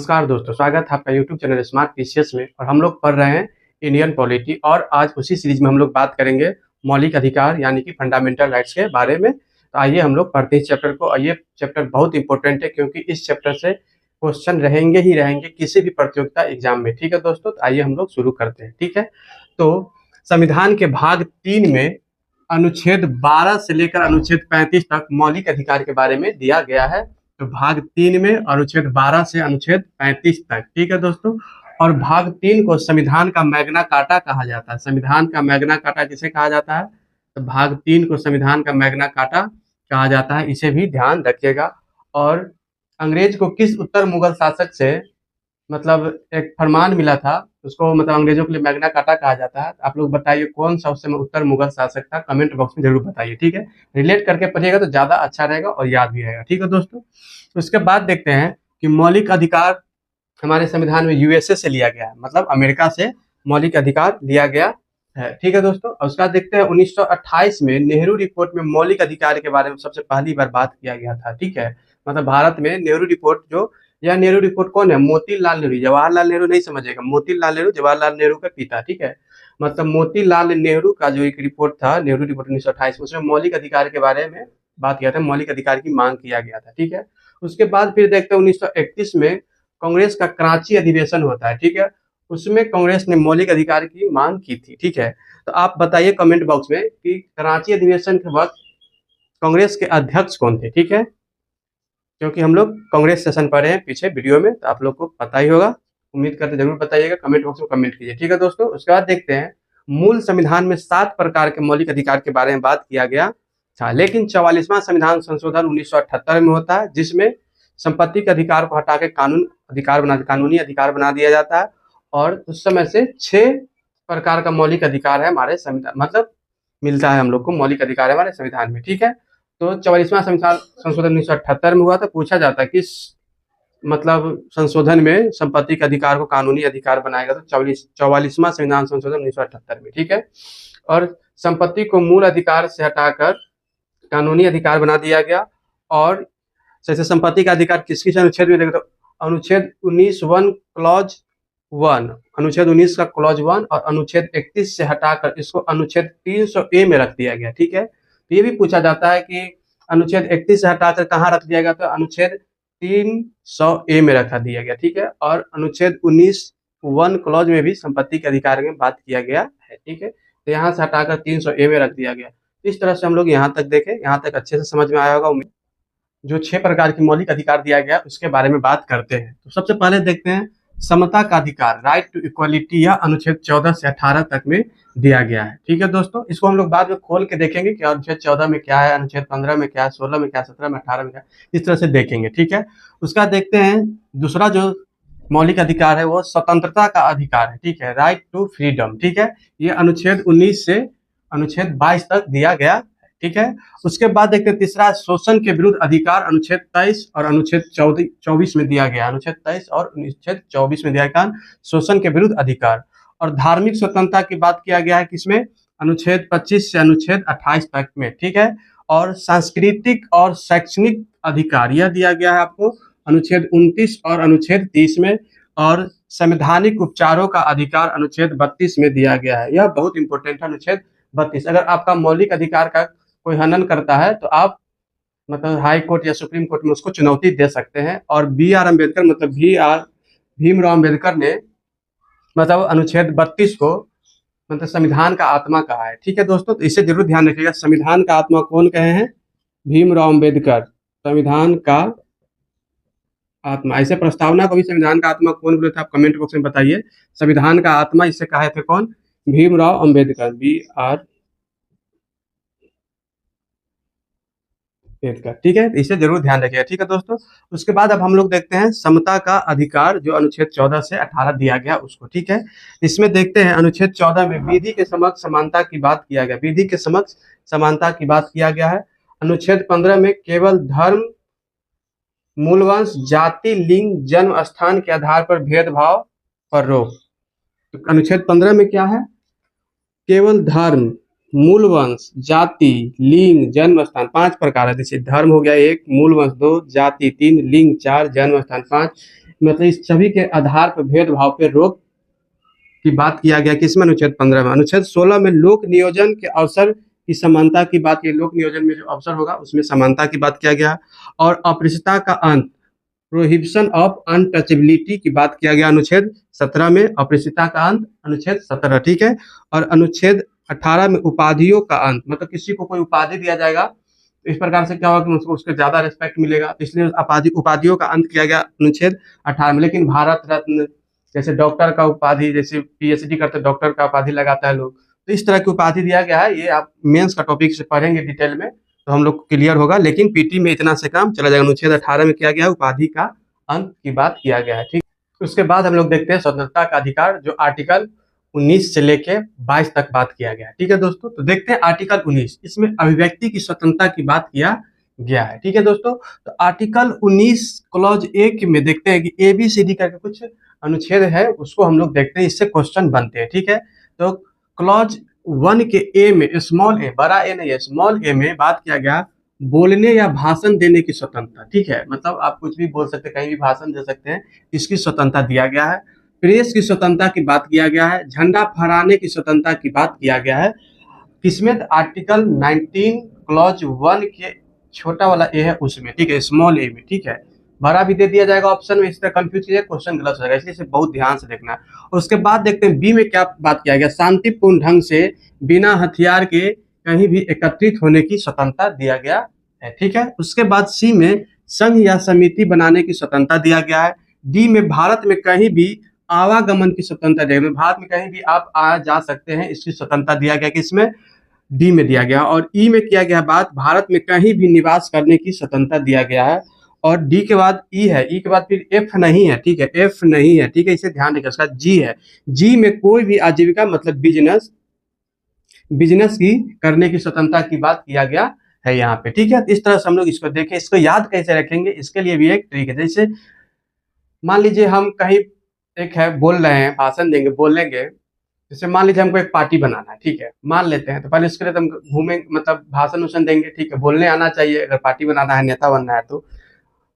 नमस्कार दोस्तों, स्वागत है आपका यूट्यूब चैनल स्मार्ट पीसीएस में। और हम लोग पढ़ रहे हैं इंडियन पॉलिटी और आज उसी सीरीज में हम लोग बात करेंगे मौलिक अधिकार यानी कि फंडामेंटल राइट्स के बारे में। तो आइए हम लोग पढ़ते हैं इस चैप्टर को। और ये चैप्टर बहुत इंपॉर्टेंट है क्योंकि इस चैप्टर से क्वेश्चन रहेंगे ही रहेंगे किसी भी प्रतियोगिता एग्जाम में। ठीक है दोस्तों, तो आइए हम लोग शुरू करते हैं। ठीक है, तो संविधान के भाग 3 में अनुच्छेद 12 से लेकर अनुच्छेद 35 तक मौलिक अधिकार के बारे में दिया गया है। तो भाग 3 में अनुच्छेद 12 से अनुच्छेद 35 तक। ठीक है दोस्तों, और भाग 3 को संविधान का मैग्ना कार्टा कहा जाता है। संविधान का मैग्ना कार्टा किसे कहा जाता है? तो भाग 3 को संविधान का मैग्ना कार्टा कहा जाता है, इसे भी ध्यान रखिएगा। और अंग्रेज को किस उत्तर मुगल शासक से मतलब एक फरमान मिला था, उसको मतलब अंग्रेजों के लिए मैग्ना कार्टा कहा जाता है। आप लोग बताइए कौन सा उस समय उत्तर मुगल शासक था, कमेंट बॉक्स में जरूर बताइए। ठीक है, रिलेट करके पढ़िएगा तो ज्यादा अच्छा रहेगा और याद भी रहेगा। ठीक है दोस्तों, उसके बाद देखते हैं कि मौलिक अधिकार हमारे संविधान में यूएसए से लिया गया है, मतलब अमेरिका से मौलिक अधिकार लिया गया है। ठीक है दोस्तों, और उसका देखते हैं 1928 में नेहरू रिपोर्ट में मौलिक अधिकार के बारे में सबसे पहली बार बात किया गया था। ठीक है, मतलब भारत में नेहरू रिपोर्ट जो, यह नेहरू रिपोर्ट कौन है? मोतीलाल नेहरू, जवाहरलाल नेहरू नहीं समझेगा, मोतीलाल नेहरू जवाहरलाल नेहरू का पिता। ठीक है, मतलब मोतीलाल नेहरू का जो एक रिपोर्ट था, नेहरू रिपोर्ट 1928 में, उसमें मौलिक अधिकार के बारे में बात किया था, मौलिक अधिकार की मांग किया गया था। ठीक है, उसके बाद फिर देखते हैं 1931 में कांग्रेस का कराची अधिवेशन होता है। ठीक है, उसमें कांग्रेस ने मौलिक अधिकार की मांग की थी। ठीक है, तो आप बताइए कमेंट बॉक्स में कि कराची अधिवेशन के वक्त कांग्रेस के अध्यक्ष कौन थे। ठीक है, क्योंकि हम लोग कांग्रेस सेशन पढ़े हैं पीछे वीडियो में, तो आप लोग को पता ही होगा। उम्मीद करते जरूर बताइएगा, कमेंट बॉक्स में कमेंट कीजिए। ठीक है दोस्तों, उसके बाद देखते हैं मूल संविधान में 7 प्रकार के मौलिक अधिकार के बारे में बात किया गया था, लेकिन 44वां संविधान संशोधन 1978 में होता है, जिसमें संपत्ति के अधिकार को हटा के कानूनी अधिकार बना दिया जाता है। और उस समय से 6 प्रकार का मौलिक अधिकार है हमारे संविधान, मतलब मिलता है हम लोग को मौलिक अधिकार है हमारे संविधान में। ठीक है, तो 44वां संविधान संशोधन 1978 में हुआ था। पूछा जाता है कि मतलब संशोधन में संपत्ति के अधिकार को कानूनी अधिकार बनाएगा, तो 44वां संविधान संशोधन 1978 में। ठीक है, और संपत्ति को मूल अधिकार से हटाकर कानूनी अधिकार बना दिया गया। और जैसे संपत्ति का अधिकार किस किस अनुच्छेद में देखें, तो अनुच्छेद 19(1) क्लॉज 1, अनुच्छेद 19 का क्लॉज 1 और अनुच्छेद 31 से हटाकर इसको अनुच्छेद 300A में रख दिया गया। ठीक है, तो ये भी पूछा जाता है कि अनुच्छेद 31 से हटाकर कहाँ रख दिया गया, तो अनुच्छेद 300A में रखा दिया गया। ठीक है, और अनुच्छेद 19(1) क्लॉज में भी संपत्ति के अधिकार में बात किया गया है। ठीक है, तो यहाँ से हटाकर 300A में रख दिया गया। इस तरह से हम लोग यहाँ तक देखें, यहाँ तक अच्छे से समझ में आया होगा उम्मीद। जो 6 प्रकार की मौलिक अधिकार दिया गया उसके बारे में बात करते हैं। तो सबसे पहले देखते हैं समता का अधिकार, राइट टू इक्वालिटी, या अनुच्छेद 14 से 18 तक में दिया गया है। ठीक है दोस्तों, इसको हम लोग बाद में खोल के देखेंगे कि अनुच्छेद 14 में क्या है, अनुच्छेद 15 में क्या है, 16 में क्या, 17 में, 18 में क्या, इस तरह से देखेंगे। ठीक है, उसका देखते हैं दूसरा जो मौलिक अधिकार है वो स्वतंत्रता का अधिकार है। ठीक है, राइट टू फ्रीडम। ठीक है, ये अनुच्छेद 19 से अनुच्छेद 22 तक दिया गया। ठीक है, उसके बाद देखते हैं तीसरा शोषण के विरुद्ध अधिकार, अनुच्छेद 23 और अनुच्छेद 24 में दिया गया। अनुच्छेद 23 और अनुच्छेद 24 में दिया गया शोषण के विरुद्ध अधिकार। और धार्मिक स्वतंत्रता की बात किया गया है किसमें? अनुच्छेद 25 से अनुच्छेद 28 तक में। ठीक है, और सांस्कृतिक और शैक्षणिक अधिकार यह दिया गया है आपको अनुच्छेद 29 और अनुच्छेद 30 में। और संवैधानिक उपचारों का अधिकार अनुच्छेद 32 में दिया गया है। यह बहुत इंपॉर्टेंट है अनुच्छेद 32। अगर आपका मौलिक अधिकार का कोई हनन करता है तो आप मतलब हाई कोर्ट या सुप्रीम कोर्ट में उसको चुनौती दे सकते हैं। और B.R. अम्बेडकर मतलब भीमराव अम्बेडकर ने मतलब अनुच्छेद 32 को मतलब संविधान का आत्मा कहा है। ठीक है दोस्तों, तो इसे जरूर ध्यान रखिएगा। संविधान का आत्मा कौन कहे हैं? भीमराव अम्बेडकर, संविधान का आत्मा। ऐसे प्रस्तावना को भी संविधान का आत्मा कौन बोले थे, आप कमेंट बॉक्स में बताइए। संविधान का आत्मा इसे कहे थे कौन? भीमराव अम्बेडकर, B.R. अम्बेडकर। ठीक है, इसे जरूर ध्यान रखिएगा। ठीक है दोस्तों, उसके बाद अब हम लोग देखते हैं समता का अधिकार, जो अनुच्छेद 14 से 18 दिया गया उसको। ठीक है, इसमें देखते हैं अनुच्छेद 14 में विधि के समक्ष समानता की बात किया गया, विधि के समक्ष समानता की बात किया गया है। अनुच्छेद 15 में केवल धर्म, मूलवंश, जाति, लिंग, जन्म स्थान के आधार पर भेदभाव पर रोक। तो अनुच्छेद 15 में क्या है? केवल धर्म, मूल वंश, जाति, लिंग, जन्म स्थान, 5 प्रकार है। जैसे धर्म हो गया 1, मूल वंश 2, जाति 3, लिंग 4, जन्म स्थान 5। मतलब इस सभी के आधार पर भेदभाव पे रोक की बात किया गया किसमें? अनुच्छेद 15 में। अनुच्छेद 16 में लोक नियोजन के अवसर की समानता की बात की। लोक नियोजन में जो अवसर होगा उसमें समानता की बात किया गया। और अस्पृश्यता का अंत, प्रोहिबिशन ऑफ अनटचेबिलिटी की बात किया गया अनुच्छेद 17 में। अस्पृश्यता का अंत अनुच्छेद 17, ठीक है। और अनुच्छेद 18 में उपाधियों का अंत, मतलब किसी को कोई उपाधि दिया जाएगा तो इस प्रकार से क्या होगा कि उसको उसके ज्यादा रिस्पेक्ट मिलेगा, इसलिए उपाधियों का अंत किया गया अनुच्छेद 18 में। लेकिन भारत रत्न, जैसे डॉक्टर का उपाधि, जैसे पीएचडी करते डॉक्टर का उपाधि लगाता है लोग, तो इस तरह की उपाधि दिया गया है। ये आप मेंस का टॉपिक से पढ़ेंगे डिटेल में तो हम लोग को क्लियर होगा, लेकिन पीटी में इतना से काम चला जाएगा। अनुच्छेद 18 में किया गया है, उपाधि का अंत की बात किया गया है, ठीक। उसके बाद हम लोग देखते हैं स्वतंत्रता का अधिकार, जो आर्टिकल 19 से लेके 22 तक बात किया गया है, ठीक है दोस्तों। तो देखते हैं आर्टिकल 19, इसमें अभिव्यक्ति की स्वतंत्रता की बात किया गया है, ठीक है दोस्तों। तो आर्टिकल 19 क्लॉज 1 में देखते हैं कि ABCD करके कुछ अनुच्छेद है, उसको हम लोग देखते हैं, इससे क्वेश्चन बनते हैं, ठीक है। तो क्लॉज 1 के ए में, स्मॉल ए, बड़ा ए नहीं है, स्मॉल ए में बात किया गया बोलने या भाषण देने की स्वतंत्रता, ठीक है। मतलब आप कुछ भी बोल सकते हैं, कहीं भी भाषण दे सकते हैं, इसकी स्वतंत्रता दिया गया है। प्रेस की स्वतंत्रता की बात किया गया है। झंडा फहराने की स्वतंत्रता की बात किया गया है। किसमें? आर्टिकल 19 क्लॉज 1 के छोटा वाला ए है उसमें, ठीक है, स्मॉल ए में, ठीक है। बड़ा भी दे दिया जाएगा ऑप्शन में, इस तरह कंफ्यूज कीजिए, क्वेश्चन गलत हो जाएगा, इसलिए इसे बहुत ध्यान से देखना है। उसके बाद देखते हैं बी में क्या बात किया गया। शांतिपूर्ण ढंग से बिना हथियार के कहीं भी एकत्रित होने की स्वतंत्रता दिया गया है, ठीक है। उसके बाद सी में संघ या समिति बनाने की स्वतंत्रता दिया गया है। डी में भारत में कहीं भी आवागमन की स्वतंत्रता दिया गया, भारत में कहीं भी आप आ जा सकते हैं, इसकी स्वतंत्रता दिया गया, किसमें? डी में दिया गया। और ई में किया गया बात, भारत में कहीं भी निवास करने की स्वतंत्रता दिया गया है। और डी के बाद ई है, ई के बाद फिर एफ नहीं है, ठीक है, एफ नहीं है, ठीक है, इसे ध्यान रखिए। उसका जी है, जी में कोई भी आजीविका मतलब बिजनेस की करने की स्वतंत्रता की बात किया गया है यहाँ पे, ठीक है। इस तरह से हम लोग इसको देखें। इसको याद कैसे रखेंगे, इसके लिए भी एक ट्रिक है। जैसे मान लीजिए हम कहीं एक है बोल रहे हैं, भाषण देंगे, बोलेंगे, जैसे मान लीजिए हमको एक पार्टी बनाना है, ठीक है, मान लेते हैं, तो पहले इसके लिए तो हम घूमेंगे, मतलब भाषण उषण देंगे, ठीक है, बोलने आना चाहिए, अगर पार्टी बनाना है, नेता बनना है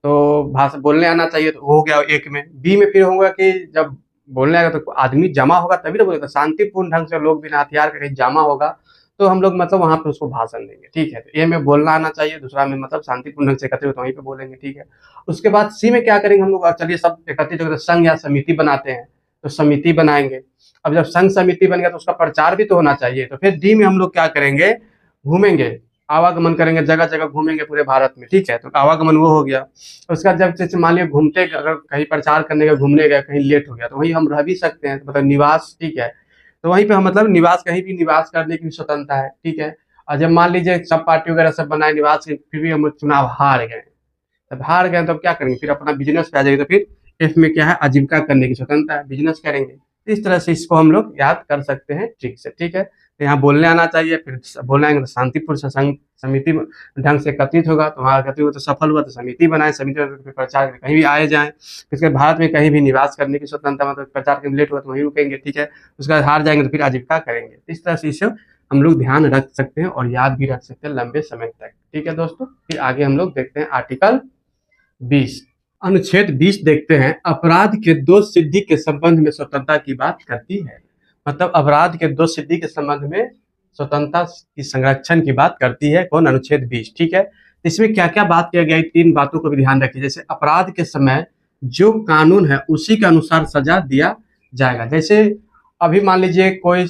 तो भाषण बोलने आना चाहिए, तो हो गया एक में। बी में फिर होगा कि जब बोलने आएगा तो आदमी जमा होगा तभी तो बोलेगा, शांतिपूर्ण ढंग से लोग बिना हथियार के कहीं जमा होगा तो हम लोग मतलब वहां पे उसको भाषण देंगे, ठीक है। तो ए में बोलना आना चाहिए, दूसरा में मतलब शांतिपूर्ण ढंग से एकत्रित हो तो वहीं पे बोलेंगे, ठीक है। उसके बाद सी में क्या करेंगे हम लोग, चलिए सब एकत्रित होकर संघ या समिति बनाते हैं, तो समिति बनाएंगे। अब जब संघ समिति बन गया तो उसका प्रचार भी तो होना चाहिए, तो फिर डी में हम लोग क्या करेंगे, घूमेंगे, आवागमन करेंगे, जगह जगह घूमेंगे पूरे भारत में, ठीक है। तो आवागमन वो हो गया। उसके बाद जब जैसे मान लिया घूमते, अगर कहीं प्रचार करने का घूमने गए, कहीं लेट हो गया तो वहीं हम रह भी सकते हैं, तो मतलब निवास, ठीक है। तो वहीं पे हम मतलब निवास, कहीं भी निवास करने की स्वतंत्रता है, ठीक है। और जब मान लीजिए सब पार्टी वगैरह सब बनाए निवास की, फिर भी हम चुनाव हार गए, तब हार गए तब क्या करेंगे, फिर अपना बिजनेस पे आ जाएंगे, तो फिर एफ में क्या है, आजीविका करने की स्वतंत्रता है, बिजनेस करेंगे। इस तरह से इसको हम लोग याद कर सकते हैं ठीक से, ठीक है। तो यहाँ बोलने आना चाहिए, फिर बोलने आएंगे तो शांतिपूर्ण से संघ समिति ढंग से एकत्रित होगा, तो वहाँ एकत्रित हुआ तो सफल हुआ तो समिति बनाए, समिति फिर प्रचार करें, कहीं भी आए जाएँ। इसके भारत में कहीं भी निवास करने की स्वतंत्रता, मतलब प्रचार के लेट हुआ तो वहीं रुकेंगे, ठीक है। उसके बाद हार जाएंगे तो फिर आजीविका करेंगे। इस तरह से इसे हम लोग ध्यान रख सकते हैं और याद भी रख सकते हैं लंबे समय तक, ठीक है दोस्तों। फिर आगे हम लोग देखते हैं आर्टिकल 20, अनुच्छेद 20 देखते हैं। अपराध के दोष सिद्धि के संबंध में स्वतंत्रता की बात करती है, मतलब अपराध के दोष सिद्धि के संबंध में स्वतंत्रता की संरक्षण की बात करती है कौन, अनुच्छेद 20, ठीक है। इसमें क्या क्या बात किया गया है, 3 बातों को भी ध्यान रखिए। जैसे अपराध के समय जो कानून है उसी के अनुसार सजा दिया जाएगा। जैसे अभी मान लीजिए कोई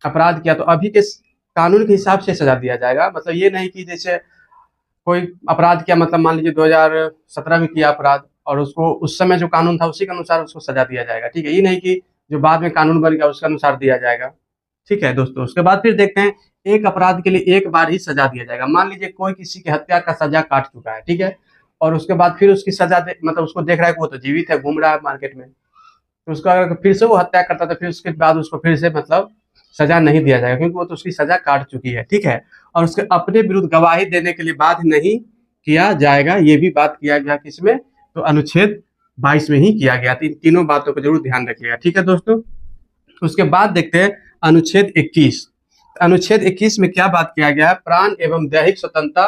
अपराध किया तो अभी के कानून के हिसाब से सजा दिया जाएगा, मतलब ये नहीं कि जैसे कोई अपराध किया, मतलब मान लीजिए 2017 में किया अपराध और उसको उस समय जो कानून था उसी के अनुसार उसको सजा दिया जाएगा, ठीक है। ये नहीं कि जो बाद में कानून बन गया उसके अनुसार दिया जाएगा, ठीक है दोस्तों। उसके बाद फिर देखते हैं एक अपराध के लिए एक बार ही सजा दिया जाएगा। मान लीजिए कोई किसी की हत्या का सजा काट चुका है, ठीक है, और उसके बाद फिर उसकी सजा मतलब उसको देख रहा है कि वो तो जीवित है, घूम रहा है मार्केट में, तो उसका अगर फिर से वो हत्या करता तो फिर उसके बाद उसको फिर से मतलब सजा नहीं दिया जाएगा, क्योंकि वो तो उसकी सजा काट चुकी है, ठीक है। और उसके अपने विरुद्ध गवाही देने के लिए बाध्य नहीं किया जाएगा, ये भी बात किया गया किसमें, तो अनुच्छेद 22 में ही किया गया। तीनों बातों को जरूर ध्यान रखिएगा, ठीक है दोस्तों। उसके बाद देखते हैं अनुच्छेद 21। अनुच्छेद 21 में क्या बात किया गया है? प्राण एवं दैहिक स्वतंत्रता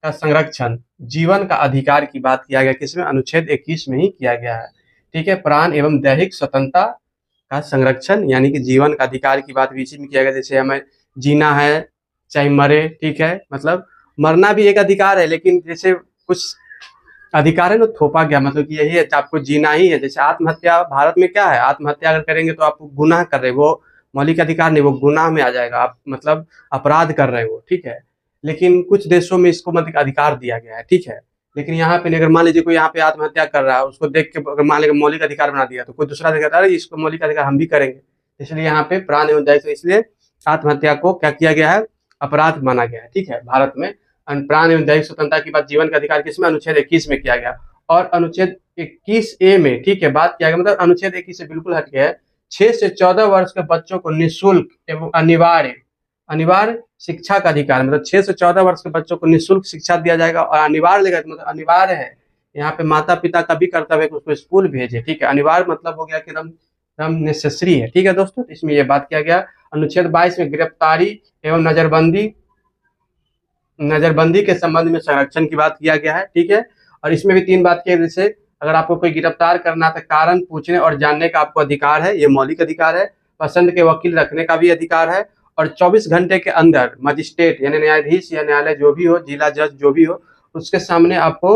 का संरक्षण, जीवन का अधिकार की बात किया गया किसमें? अनुच्छेद 21 में ही किया गया है। ठीक है, प्राण एवं दैहिक स्वतंत्रता का संरक्षण यानी कि जीवन का अधिकार की बात भी इसी में किया गया। जैसे हमें जीना है चाहे मरे, ठीक है, मतलब मरना भी एक अधिकार है, लेकिन जैसे कुछ अधिकार है ना थोपा गया, मतलब कि यही है आपको जीना ही है। जैसे आत्महत्या भारत में क्या है, आत्महत्या अगर करेंगे तो आप गुनाह कर रहे, वो मौलिक अधिकार नहीं, वो गुनाह में आ जाएगा, आप मतलब अपराध कर रहे हो, ठीक है। लेकिन कुछ देशों में इसको मतलब अधिकार दिया गया है, ठीक है। लेकिन यहाँ पे अगर मान लीजिए कोई यहाँ पे आत्महत्या कर रहा है, उसको देख के अगर मान लीजिए मौलिक अधिकार बना दिया, तो कोई दूसरा कहता है इसको मौलिक अधिकार हम भी करेंगे। इसलिए यहाँ पे प्राण एवं दैहिक, इसलिए आत्महत्या को क्या किया गया है, अपराध माना गया है, ठीक है, भारत में। प्राण एवं दैहिक स्वतंत्रता की बात जीवन का अधिकार किसमें? अनुच्छेद 21 में किया गया। और अनुच्छेद 21A में, ठीक है, बात किया गया, मतलब अनुच्छेद 21 से बिल्कुल हट गया है। 6 से 14 वर्ष के बच्चों को निःशुल्क एवं अनिवार्य शिक्षा का अधिकार, मतलब 6 से 14 वर्ष के बच्चों को निःशुल्क शिक्षा दिया जाएगा। और अनिवार्य लेगा मतलब अनिवार्य है, यहाँ पे माता पिता का भी कर्तव्य है कि उसको स्कूल भेजे, ठीक है। अनिवार्य मतलब हो गया कि एकदम नेसेसरी है, ठीक है दोस्तों। इसमें यह बात किया गया। अनुच्छेद 22 में गिरफ्तारी एवं नजरबंदी के संबंध में संरक्षण की बात किया गया है, ठीक है। और इसमें भी 3 बात की, जैसे अगर आपको कोई गिरफ्तार करना तो कारण पूछने और जानने का आपको अधिकार है, ये मौलिक अधिकार है। पसंद के वकील रखने का भी अधिकार है। और 24 घंटे के अंदर मजिस्ट्रेट यानी न्यायाधीश या न्यायालय जो भी हो, जिला जज जो भी हो, उसके सामने आपको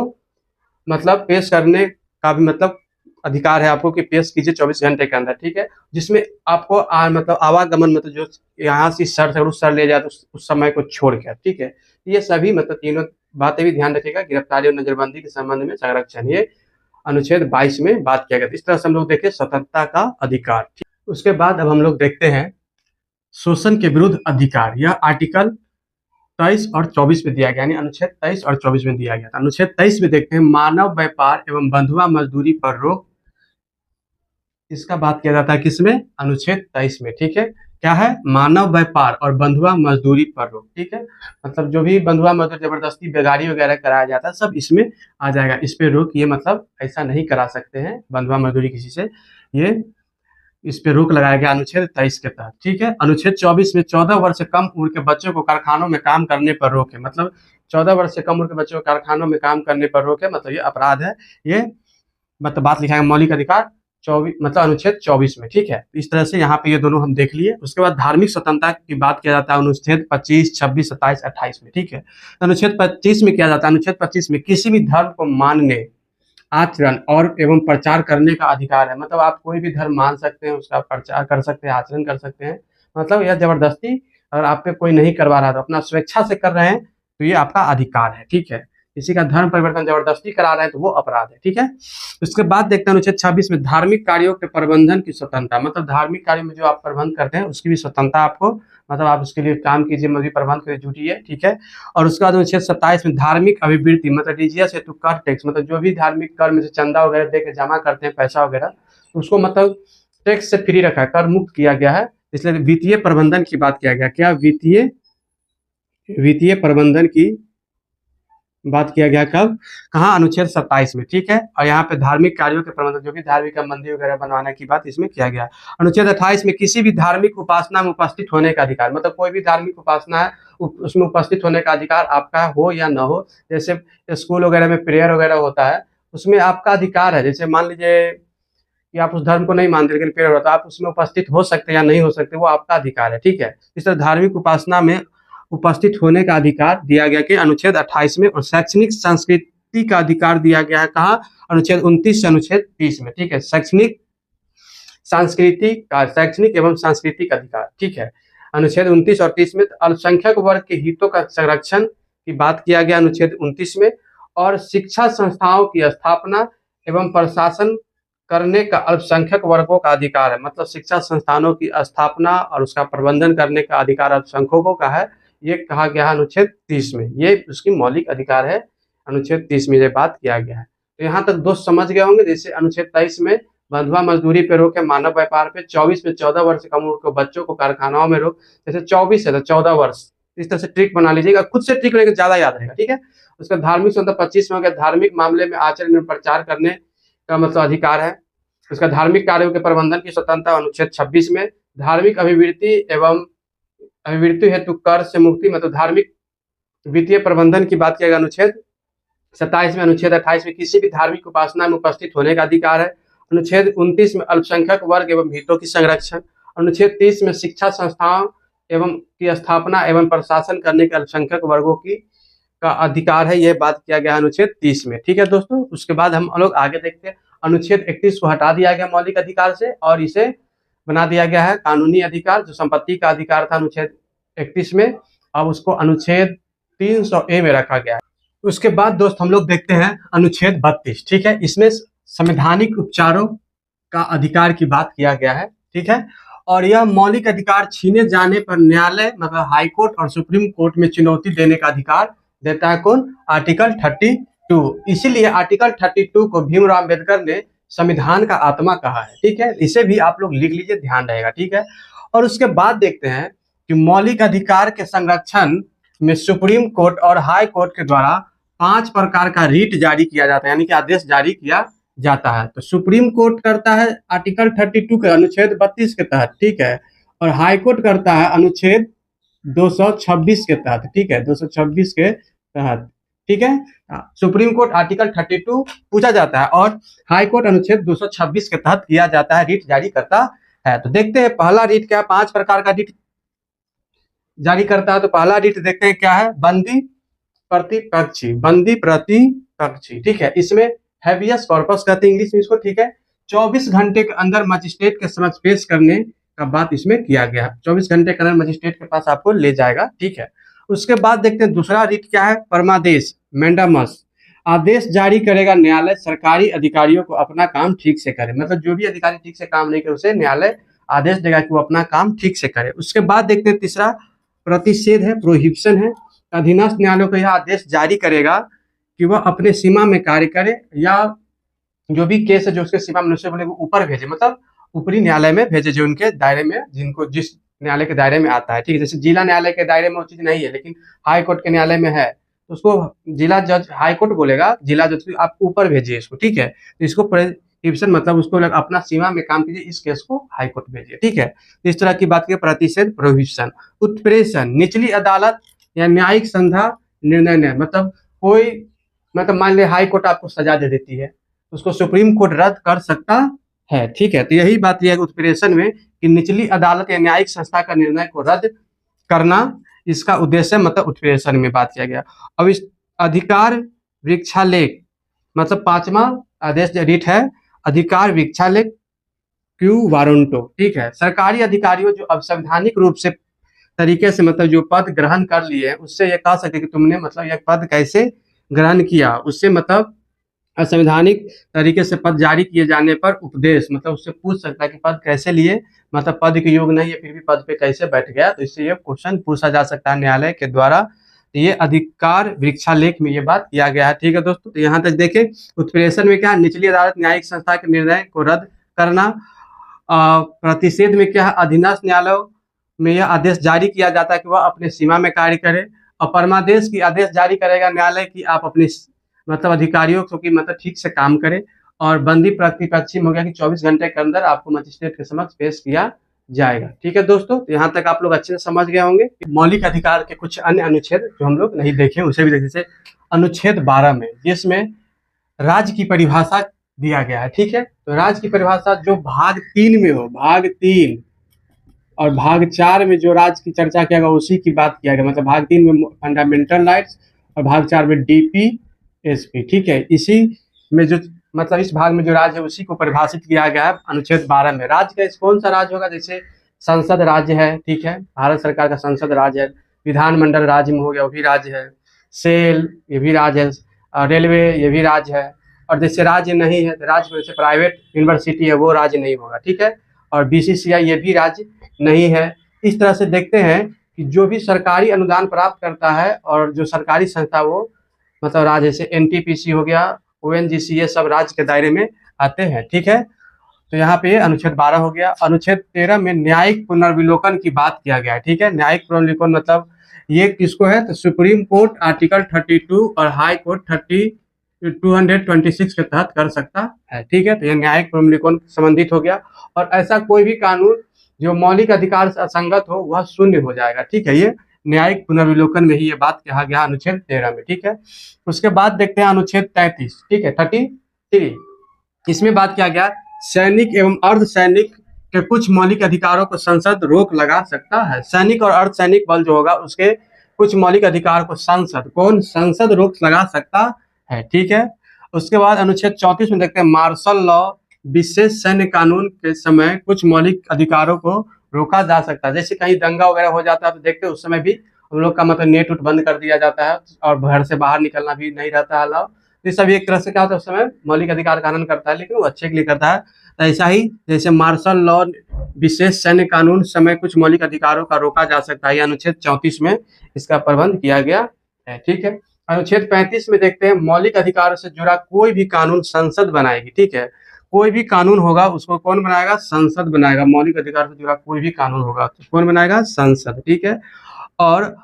मतलब पेश करने का भी मतलब अधिकार है आपको कि पेश कीजिए 24 घंटे के अंदर, ठीक है। जिसमें आपको मतलब आवागमन, मतलब जो यहाँ से सर से उस सर ले जाए तो उस समय को छोड़ कर, ठीक है। ये सभी मतलब तीनों बातें भी ध्यान रखिएगा। गिरफ्तारी और नजरबंदी के संबंध में संरक्षण, ये अनुच्छेद 22 में बात किया गया। इस तरह से हम लोग देखें स्वतंत्रता का अधिकार। उसके बाद अब हम लोग देखते हैं शोषण के विरुद्ध अधिकार। यह आर्टिकल 23 और 24 में दिया गया, यानी अनुच्छेद 23 और 24 में दिया गया था। अनुच्छेद 23 में देखते हैं मानव व्यापार एवं बंधुआ मजदूरी पर रोक। इसका बात किया जाता है किसमें? अनुच्छेद 23 में, ठीक है। क्या है? मानव व्यापार और बंधुआ मजदूरी पर रोक, ठीक है। मतलब जो भी बंधुआ मजदूर जबरदस्ती बेगारी वगैरह कराया जाता है सब इसमें आ जाएगा। इस पे रोक, ये मतलब ऐसा नहीं करा सकते हैं बंधुआ मजदूरी किसी से, ये इस पे रोक लगाया गया अनुच्छेद 23 के तहत, ठीक है। अनुच्छेद 24 में 14 वर्ष से कम उम्र के बच्चों को कारखानों में काम करने पर रोक है, मतलब 14 वर्ष से कम उम्र के बच्चों को कारखानों में काम करने पर रोक है, मतलब ये अपराध है। ये मतलब बात लिखा है मौलिक अधिकार 24 मतलब अनुच्छेद 24 में, ठीक है। इस तरह से यहाँ पे ये दोनों हम देख लिए। उसके बाद धार्मिक स्वतंत्रता की बात किया जाता है अनुच्छेद 25, 26, 27, 28 में, ठीक है। अनुच्छेद 25 में किया जाता है, अनुच्छेद 25 में किसी भी धर्म को मानने, आचरण और एवं प्रचार करने का अधिकार है। मतलब आप कोई भी धर्म मान सकते हैं, उसका प्रचार कर सकते हैं, आचरण कर सकते हैं। मतलब यह जबरदस्ती अगर आप पे कोई नहीं करवा रहा, तो अपना स्वेच्छा से कर रहे हैं तो ये आपका अधिकार है, ठीक है। किसी का धर्म परिवर्तन जबरदस्ती करा रहे हैं तो वो अपराध है, ठीक है। उसके बाद देखते हैं अनुच्छेद 26 में धार्मिक कार्यों के प्रबंधन की स्वतंत्रता, मतलब धार्मिक कार्य में जो आप प्रबंध करते हैं उसकी भी स्वतंत्रता आपको, मतलब आप उसके लिए काम कीजिए, मजदूरी प्रबंध के लिए जुटिए, ठीक है। और उसके बाद अनुच्छेद 27 में धार्मिक अभिवृत्ति, मतलब रिजियस हेतु कर टैक्स, मतलब जो भी धार्मिक कर में से चंदा वगैरह दे के जमा करते हैं पैसा वगैरह, तो उसको मतलब टैक्स से फ्री रखा है, कर मुक्त किया गया है। इसलिए वित्तीय प्रबंधन की बात किया गया। क्या? वित्तीय प्रबंधन की बात किया गया कब? कहाँ? अनुच्छेद 27 में, ठीक है। और यहाँ पे धार्मिक कार्यों के प्रबंधन, जो भी धार्मिक मंदिर वगैरह बनवाने की बात इसमें किया गया। अनुच्छेद 28 में किसी भी धार्मिक उपासना में उपस्थित होने का अधिकार, मतलब कोई भी धार्मिक उपासना है उसमें उपस्थित होने का अधिकार आपका हो या ना हो। जैसे स्कूल वगैरह में प्रेयर वगैरह होता है, उसमें आपका अधिकार है। जैसे मान लीजिए कि आप उस धर्म को नहीं मानते लेकिन प्रेयर होता है, आप उसमें उपस्थित हो सकते हैं या नहीं हो सकते, वो आपका अधिकार है, ठीक है। इस तरह धार्मिक उपासना में उपस्थित होने का अधिकार दिया गया कि अनुच्छेद 28 में। और शैक्षणिक संस्कृति का अधिकार दिया गया है कहाँ? अनुच्छेद 29 से अनुच्छेद 30 में, ठीक है। शैक्षणिक एवं सांस्कृतिक अधिकार, ठीक है। अनुच्छेद 29 और 30 में अल्पसंख्यक वर्ग के हितों का संरक्षण की बात किया गया अनुच्छेद 29 में। और शिक्षा संस्थाओं की स्थापना एवं प्रशासन करने का अल्पसंख्यक वर्गों का अधिकार है, मतलब शिक्षा संस्थानों की स्थापना और उसका प्रबंधन करने का अधिकार अल्पसंख्यकों का है, ये कहा गया है अनुच्छेद 30 में। ये उसकी मौलिक अधिकार है, अनुच्छेद 30 में ये बात किया गया है। तो यहाँ तक दोस्त समझ गए होंगे। जैसे अनुच्छेद 23 में बंधुआ मजदूरी पे रोक है, मानव व्यापार पे। 24 में 14 वर्ष से कम उम्र के बच्चों को कारखानाओं में रोक। जैसे 24 है तो 14 वर्ष, इस तरह से ट्रिक बना लीजिएगा, खुद से ट्रिक लेकर ज्यादा याद रहेगा, ठीक है। उसका धार्मिक स्वतंत्रता 25 में हो गया, धार्मिक मामले में आचरण में प्रचार करने का मतलब अधिकार है। उसका धार्मिक कार्यों के प्रबंधन की स्वतंत्रता अनुच्छेद 26 में। धार्मिक अभिवृत्ति एवं अभिवृत्ति हेतु कर से मुक्ति मतलब धार्मिक वित्तीय प्रबंधन की बात किया गया अनुच्छेद 27 में। अनुच्छेद 28 में किसी भी धार्मिक उपासना में उपस्थित होने का अधिकार है। अनुच्छेद 29 में अल्पसंख्यक वर्ग एवं हितों की संरक्षण। अनुच्छेद 30 में शिक्षा संस्थाओं एवं की स्थापना एवं प्रशासन करने के अल्पसंख्यक वर्गों की का अधिकार है, यह बात किया गया अनुच्छेद 30 में। ठीक है दोस्तों, उसके बाद हम लोग आगे देखते हैं। अनुच्छेद 31 को हटा दिया गया मौलिक अधिकार से और इसे बना दिया गया है कानूनी अधिकार। जो संपत्ति का अधिकार था अनुच्छेद 31 में, अब उसको अनुच्छेद 300A में रखा गया है। उसके बाद दोस्त हम लोग देखते हैं अनुच्छेद 32। ठीक है, इसमें संवैधानिक उपचारों का अधिकार की बात किया गया है। ठीक है, और यह मौलिक अधिकार छीने जाने पर न्यायालय मतलब हाई कोर्ट और सुप्रीम कोर्ट में चुनौती देने का अधिकार देता है। कौन? आर्टिकल 32। इसीलिए आर्टिकल 32 को भीमराव अम्बेडकर ने संविधान का आत्मा कहा है। ठीक है, इसे भी आप लोग लिख लीजिए, ध्यान रहेगा। ठीक है, और उसके बाद देखते हैं कि मौलिक अधिकार के संरक्षण में सुप्रीम कोर्ट और हाई कोर्ट के द्वारा 5 प्रकार का रीट जारी किया जाता है, यानी कि आदेश जारी किया जाता है। तो सुप्रीम कोर्ट करता है आर्टिकल 32 के अनुच्छेद 32 के तहत। ठीक है, और हाई कोर्ट करता है अनुच्छेद 226 के तहत। ठीक है, 226 के तहत। ठीक है, सुप्रीम कोर्ट आर्टिकल 32 पूछा जाता है और हाई कोर्ट अनुच्छेद 226 के तहत किया जाता है, रीट जारी करता है। तो देखते हैं पहला रीट क्या, 5 प्रकार का रीट जारी करता है। तो पहला रीट देखते हैं क्या है, बंदी प्रतिपक्षी। बंदी प्रतिपक्षी, ठीक है, इसमें हैबियस कॉर्पस कहते हैं इंग्लिश में इसको। ठीक है, 24 घंटे के अंदर मजिस्ट्रेट के समक्ष पेश करने का बात इसमें किया गया है। 24 घंटे के अंदर मजिस्ट्रेट के पास आपको ले जाएगा। ठीक है, उसके बाद देखते हैं दूसरा रीट क्या है, परमादेश मैंडामस। आदेश जारी करेगा न्यायालय सरकारी अधिकारियों को अपना काम ठीक से करे, मतलब जो भी अधिकारी ठीक से काम नहीं करे उसे न्यायालय आदेश देगा कि वो अपना काम ठीक से करे। उसके बाद देखते हैं तीसरा प्रतिषेध है, प्रोहिबिशन है। अधीनस्थ न्यायालय को यह आदेश जारी करेगा कि वह अपने सीमा में कार्य करे या जो भी केस है जो उसके सीमा में बोले वो ऊपर भेजे, मतलब ऊपरी न्यायालय में भेजे जो उनके दायरे में, जिनको जिस न्यायालय के दायरे में आता है। ठीक है, जैसे जिला न्यायालय के दायरे में वो चीज नहीं है लेकिन हाई कोर्ट के न्यायालय में है, तो उसको जिला जज हाई कोर्ट बोलेगा, जिला जज आप ऊपर भेजिए इसको। ठीक है, तो इसको प्रोहिबिशन मतलब उसको अपना सीमा में काम कीजिए, इस केस को हाई कोर्ट भेजिए। ठीक है, इस तरह की बात की प्रतिषेध प्रोहिबिशन। उत्प्रेषण, निचली अदालत या न्यायिक संधा निर्णय ने, मतलब कोई मतलब मान ले हाई कोर्ट आपको सजा दे देती है, उसको सुप्रीम कोर्ट रद्द कर सकता है। ठीक है, तो यही बात यह है उत्प्रेषण में कि निचली अदालत या न्यायिक संस्था का निर्णय को रद्द करना इसका उद्देश्य, मतलब उत्प्रेषण में बात किया गया। अब इस अधिकार वृक्षालेख मतलब 5वां आदेश रीट है अधिकार वृक्षालेख क्यू वारंटो। ठीक है, सरकारी अधिकारियों जो असंवैधानिक रूप से तरीके से मतलब जो पद ग्रहण कर लिए उससे ये कह सके कि तुमने मतलब यह पद कैसे ग्रहण किया, उससे मतलब असंवैधानिक तरीके से पद जारी किए जाने पर उपदेश मतलब उससे पूछ सकता है कि पद कैसे लिए, मतलब पद के योग नहीं है फिर भी पद पे कैसे बैठ गया, तो इससे ये क्वेश्चन पूछा जा सकता है न्यायालय के द्वारा। तो ये अधिकार वृक्षालेख में ये बात किया गया है। ठीक है दोस्तों, तो यहाँ तक देखें उत्प्रेषण में क्या, निचली अदालत न्यायिक संस्था के निर्णय को रद्द करना। प्रतिषेध में क्या है, अधीनस्थ न्यायालयों में यह आदेश जारी किया जाता है कि वह अपने सीमा में कार्य करे। और परमादेश की आदेश जारी करेगा न्यायालय कि आप अपने मतलब अधिकारियों को कि मतलब ठीक से काम करें। और बंदी प्रतिपक्षी हो गया कि 24 घंटे के अंदर आपको मजिस्ट्रेट के समक्ष पेश किया जाएगा। ठीक है दोस्तों, तो यहाँ तक आप लोग अच्छे से समझ गए होंगे। मौलिक अधिकार के कुछ अन्य अनुच्छेद जो हम लोग नहीं देखे उसे भी देखें, जैसे अनुच्छेद 12 में जिसमें राज्य की परिभाषा दिया गया है। ठीक है, तो राज्य की परिभाषा जो भाग 3 में हो, भाग 3 और भाग 4 में जो राज्य की चर्चा किया गया उसी की बात किया गया, मतलब भाग 3 में फंडामेंटल राइट्स और भाग 4 में DPSP। ठीक है, इसी में जो मतलब इस भाग में जो राज्य है उसी को परिभाषित किया गया है अनुच्छेद 12 में। राज्य का कौन सा राज्य होगा, जैसे संसद राज्य है। ठीक है, भारत सरकार का संसद राज्य है, विधानमंडल राज्य में हो गया वो भी राज्य है, सेल ये भी राज्य है, रेलवे ये भी राज्य है। और जैसे राज्य नहीं है तो राज्य जैसे प्राइवेट यूनिवर्सिटी है वो राज्य नहीं होगा। ठीक है, और BCCI ये भी राज्य नहीं है। इस तरह से देखते हैं कि जो भी सरकारी अनुदान प्राप्त करता है और जो सरकारी संस्था वो मतलब राज्य, जैसे NTPC हो गया, ONGC, ये सब राज्य के दायरे में आते हैं। ठीक है, तो यहाँ पे अनुच्छेद 12 हो गया। अनुच्छेद 13 में न्यायिक पुनर्विलोकन की बात किया गया है। ठीक है, न्यायिक पुनर्विलोकन मतलब ये किसको है, तो सुप्रीम कोर्ट आर्टिकल 32 और हाई कोर्ट 226 के तहत कर सकता है। ठीक है, तो यह न्यायिक पुनर्विलोकन संबंधित हो गया। और ऐसा कोई भी कानून जो मौलिक अधिकार से असंगत हो वह शून्य हो जाएगा। ठीक है, ये न्यायिक पुनर्विलोकन में ही ये बात कहा गया अनुच्छेद 13 में। ठीक है, उसके बाद देखते हैं अनुच्छेद 33। ठीक है, 33, इसमें बात किया गया सैनिक एवं अर्धसैनिक के कुछ मौलिक अधिकारों को संसद रोक लगा सकता है। सैनिक और अर्धसैनिक बल जो होगा उसके कुछ मौलिक अधिकार को संसद रोक लगा सकता है। ठीक है, उसके बाद अनुच्छेद 34 में देखते हैं मार्शल लॉ, विशेष सैन्य कानून के समय कुछ मौलिक अधिकारों को रोका जा सकता है। जैसे कहीं दंगा वगैरह हो जाता है तो देखते हैं उस समय भी हम लोग का मतलब नेट उट बंद कर दिया जाता है और घर से बाहर निकलना भी नहीं रहता है अलाउ। ये सभी एक तरह से क्या होता है उस समय मौलिक अधिकार का हनन करता है, लेकिन वो अच्छे के लिए करता है। तो ऐसा ही जैसे मार्शल लॉ, विशेष सैन्य कानून समय कुछ मौलिक अधिकारों का रोका जा सकता है, यह अनुच्छेद 34 में इसका प्रबंध किया गया है। ठीक है, अनुच्छेद 35 में देखते हैं मौलिक अधिकारों से जुड़ा कोई भी कानून संसद बनाएगी। ठीक है, कोई भी कानून होगा उसको कौन बनाएगा? संसद बनाएगा। मौलिक अधिकार से जुड़ा कोई भी कानून होगा तो कौन बनाएगा? संसद। ठीक है, और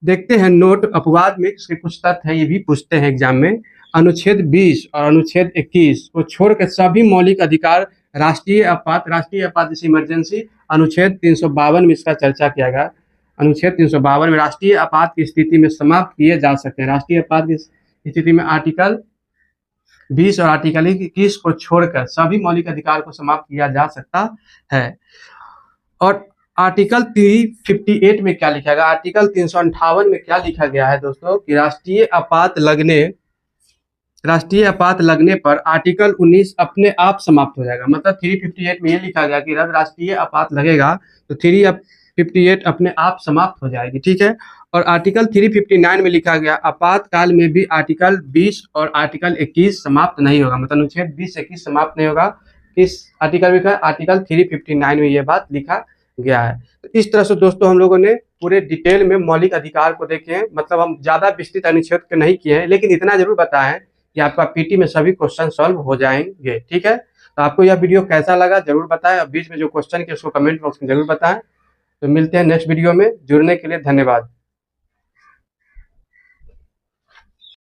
देखते हैं नोट अपवाद में इसके कुछ तथ्य है, ये भी पूछते हैं एग्जाम में। अनुच्छेद 20 और अनुच्छेद 21 को छोड़कर सभी मौलिक अधिकार राष्ट्रीय आपात जैसी इमरजेंसी अनुच्छेद 352 में इसका चर्चा किया गया। अनुच्छेद 352 में राष्ट्रीय आपात की स्थिति में समाप्त किए जा सकते हैं। राष्ट्रीय आपात की स्थिति में आर्टिकल 20 और आर्टिकल 21 को छोड़कर सभी मौलिक अधिकार को समाप्त किया जा सकता है। और आर्टिकल 358 में क्या लिखा गया? आर्टिकल 358 में क्या लिखा गया है दोस्तों कि राष्ट्रीय आपात लगने पर आर्टिकल 19 अपने आप समाप्त हो जाएगा। मतलब 358 में ये लिखा गया कि जब राष्ट्रीय आपात लगेगा तो 358 अपने आप समाप्त हो जाएगी। ठीक है, और आर्टिकल 359 में लिखा गया आपातकाल में भी आर्टिकल 20 और आर्टिकल 21 समाप्त नहीं होगा। मतलब अनुच्छेद 20-21 समाप्त नहीं होगा। किस आर्टिकल में? आर्टिकल 359 में ये बात लिखा गया है। तो इस तरह से दोस्तों हम लोगों ने पूरे डिटेल में मौलिक अधिकार को देखे हैं। मतलब हम ज्यादा विस्तृत अनुच्छेद के नहीं किए हैं, लेकिन इतना जरूर बताएं कि आपका पीटी में सभी क्वेश्चन सॉल्व हो जाएंगे। ठीक है, तो आपको यह वीडियो कैसा लगा जरूर बताएं और बीच में जो क्वेश्चन के उसको कमेंट बॉक्स में जरूर बताएं। तो मिलते हैं नेक्स्ट वीडियो में। जुड़ने के लिए धन्यवाद।